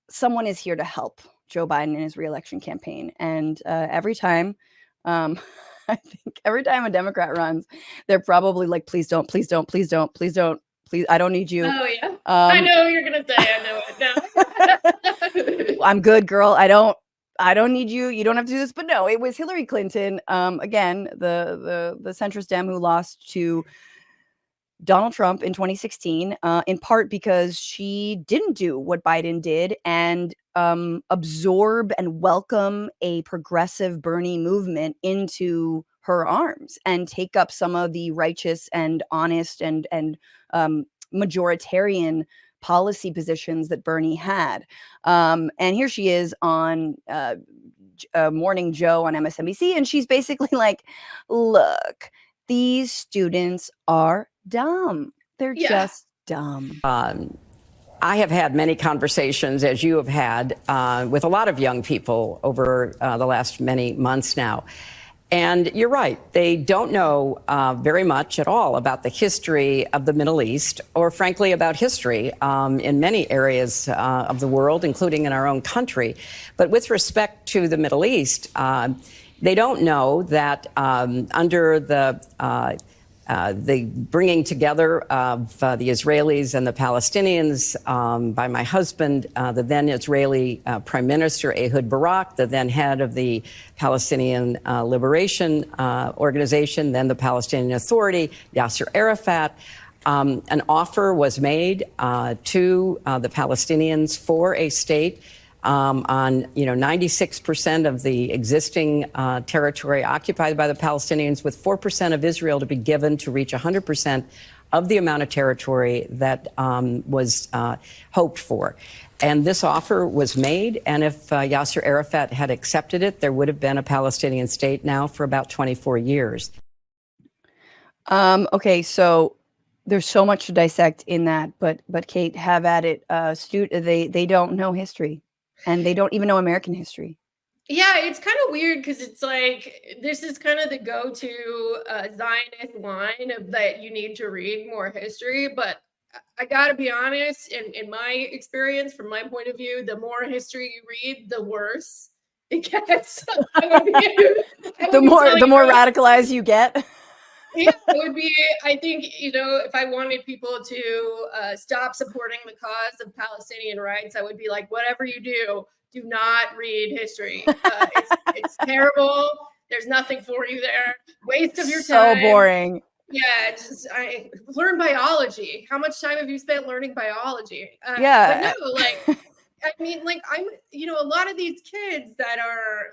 someone is here to help Joe Biden in his reelection campaign. And every time, I think every time a Democrat runs, they're probably like, please don't, please don't, please don't, please don't, please, I don't need you. Oh, yeah. I know what you're going to say. I know it now. I'm good, girl. I don't need you. You don't have to do this. But no, it was Hillary Clinton, again, the centrist Dem who lost to Donald Trump in 2016, in part because she didn't do what Biden did and absorb and welcome a progressive Bernie movement into her arms and take up some of the righteous and honest and majoritarian policy positions that Bernie had. And here she is on Morning Joe on MSNBC, and she's basically like, look, these students are dumb. They're just dumb. I have had many conversations, as you have had, with a lot of young people over the last many months now. And you're right. They don't know very much at all about the history of the Middle East or, frankly, about history in many areas of the world, including in our own country. But with respect to the Middle East, they don't know that under the bringing together of the Israelis and the Palestinians by my husband, the then Israeli Prime Minister Ehud Barak, the then head of the Palestinian Liberation Organization, then the Palestinian Authority, Yasser Arafat. An offer was made to the Palestinians for a state on 96% of the existing territory occupied by the Palestinians, with 4% of Israel to be given to reach 100% of the amount of territory that was hoped for. And this offer was made, and if Yasser Arafat had accepted it, there would have been a Palestinian state now for about 24 years. Okay, so there's so much to dissect in that, but Kate, have at it. They don't know history. And they don't even know American history. Yeah, it's kind of weird because it's like this is kind of the go-to Zionist line of that you need to read more history. But I got to be honest, in my experience, from my point of view, the more history you read, the worse it gets. The more radicalized you get. Yeah, it would be, I think, if I wanted people to stop supporting the cause of Palestinian rights, I would be like, whatever you do not read history. It's terrible. There's nothing for you there. Waste of your time. So boring. Yeah, I learn biology. How much time have you spent learning biology? Yeah. But no, I mean, I'm, a lot of these kids that are,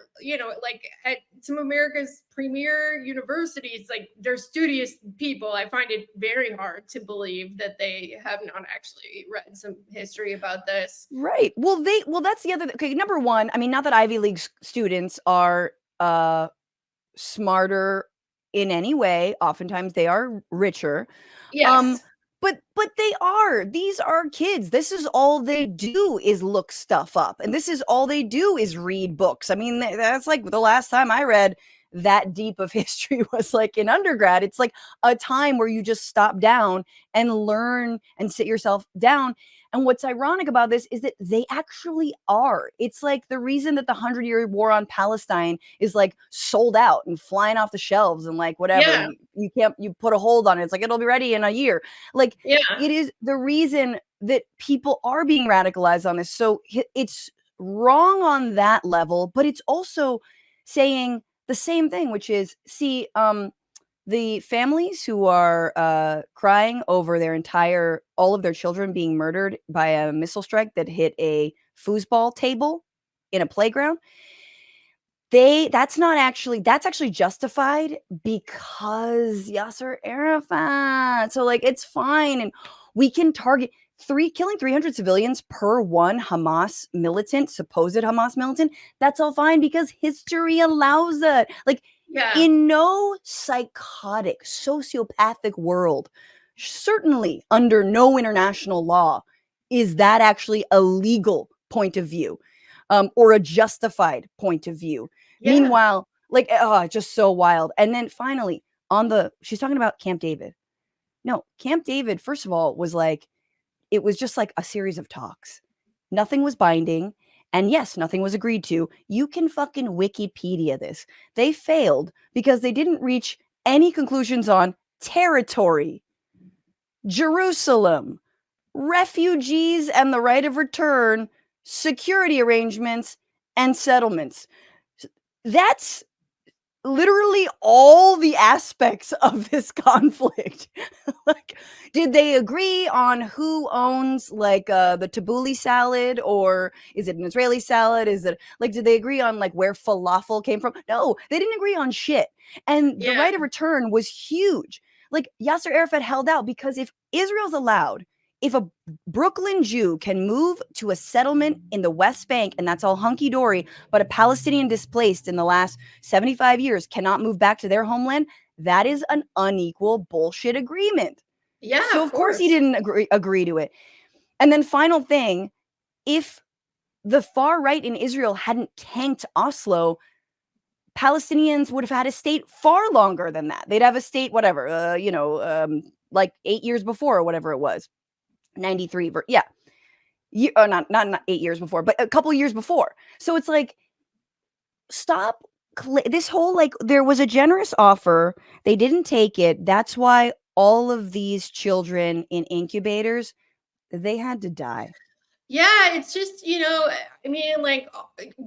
at some of America's premier universities, they're studious people. I find it very hard to believe that they have not actually read some history about this. Right. Well, that's the other. Okay. Number one, I mean, not that Ivy League students are smarter in any way. Oftentimes they are richer. Yes. But these are kids. This is all they do is look stuff up. And this is all they do is read books. I mean, that's like the last time I read that deep of history was in undergrad. It's like a time where you just stop down and learn and sit yourself down. And what's ironic about this is that they actually are. It's like the reason that the 100-year war on Palestine is sold out and flying off the shelves and whatever. Yeah. You put a hold on it. It's it'll be ready in a year. It is the reason that people are being radicalized on this. So it's wrong on that level, but it's also saying the same thing, which is, the families who are crying over all of their children being murdered by a missile strike that hit a foosball table in a playground. That's actually justified because Yasser Arafat. So it's fine. And we can target killing 300 civilians per one Hamas militant, supposed Hamas militant. That's all fine because history allows it. In no psychotic, sociopathic world, certainly under no international law, is that actually a legal point of view or a justified point of view. Yeah. Meanwhile, just so wild. And then finally, she's talking about Camp David. No, Camp David, first of all, was it was just a series of talks. nothing was binding. And yes, nothing was agreed to. You can fucking Wikipedia this. They failed because they didn't reach any conclusions on territory, Jerusalem, refugees and the right of return, security arrangements, and settlements. That's literally all the aspects of this conflict. Like, did they agree on who owns like the tabbouleh salad, or is it an Israeli salad? Is it like, did they agree on like where falafel came from? No, they didn't agree on shit. And the right of return was huge. Like, Yasser Arafat held out because if Israel's allowed, if a Brooklyn Jew can move to a settlement in the West Bank and that's all hunky dory, but a Palestinian displaced in the last 75 years cannot move back to their homeland, that is an unequal bullshit agreement. Yeah. So of course he didn't agree to it. And then final thing, if the far right in Israel hadn't tanked Oslo, Palestinians would have had a state far longer than that. They'd have a state, whatever, like 8 years before or whatever it was. 93, yeah. Not 8 years before, but a couple years before. So it's like, stop this whole, like, there was a generous offer. They didn't take it. That's why all of these children in incubators, they had to die. Yeah, it's just, I mean, like,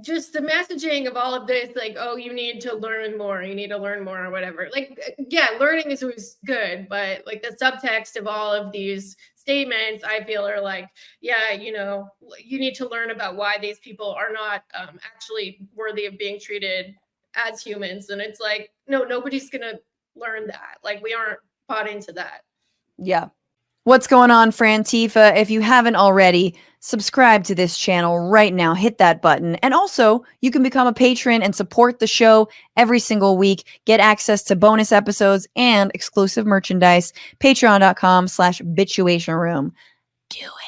just the messaging of all of this, like, oh, you need to learn more, or whatever. Like, yeah, learning is always good, but like the subtext of all of these statements, I feel, are like, yeah, you need to learn about why these people are not actually worthy of being treated as humans. And it's like, no, nobody's gonna learn that. Like, we aren't bought into that. Yeah. What's going on, Frantifa? If you haven't already, subscribe to this channel right now. Hit that button. And also, you can become a patron and support the show every single week. Get access to bonus episodes and exclusive merchandise. Patreon.com/bitchuation room. Do it.